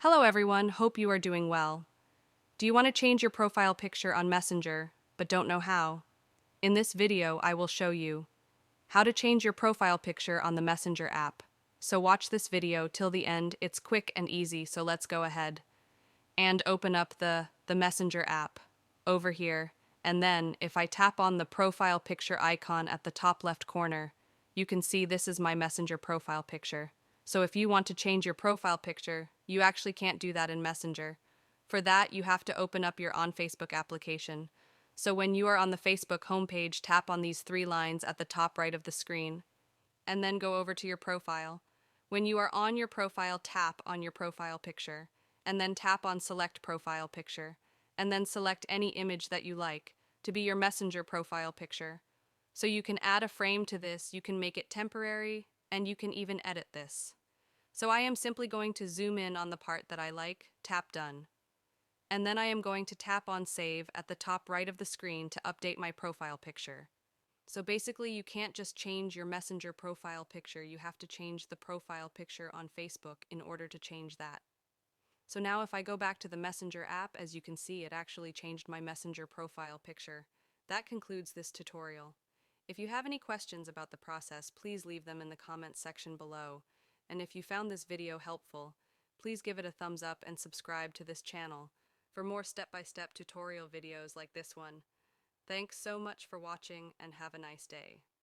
Hello everyone, hope you are doing well. Do you want to change your profile picture on Messenger, but don't know how? In this video, I will show you how to change your profile picture on the Messenger app. So watch this video till the end, it's quick and easy, so let's go ahead. And open up the Messenger app over here, and then if I tap on the profile picture icon at the top left corner, you can see this is my Messenger profile picture. So if you want to change your profile picture, you actually can't do that in Messenger. For that, you have to open up your On Facebook application. So when you are on the Facebook homepage, tap on these three lines at the top right of the screen, and then go over to your profile. When you are on your profile, tap on your profile picture, and then tap on Select Profile Picture, and then select any image that you like to be your Messenger profile picture. So you can add a frame to this, you can make it temporary, and you can even edit this. So I am simply going to zoom in on the part that I like, tap Done. And then I am going to tap on Save at the top right of the screen to update my profile picture. So basically, you can't just change your Messenger profile picture, you have to change the profile picture on Facebook in order to change that. So now if I go back to the Messenger app, as you can see, it actually changed my Messenger profile picture. That concludes this tutorial. If you have any questions about the process, please leave them in the comments section below. And if you found this video helpful, please give it a thumbs up and subscribe to this channel for more step-by-step tutorial videos like this one. Thanks so much for watching and have a nice day.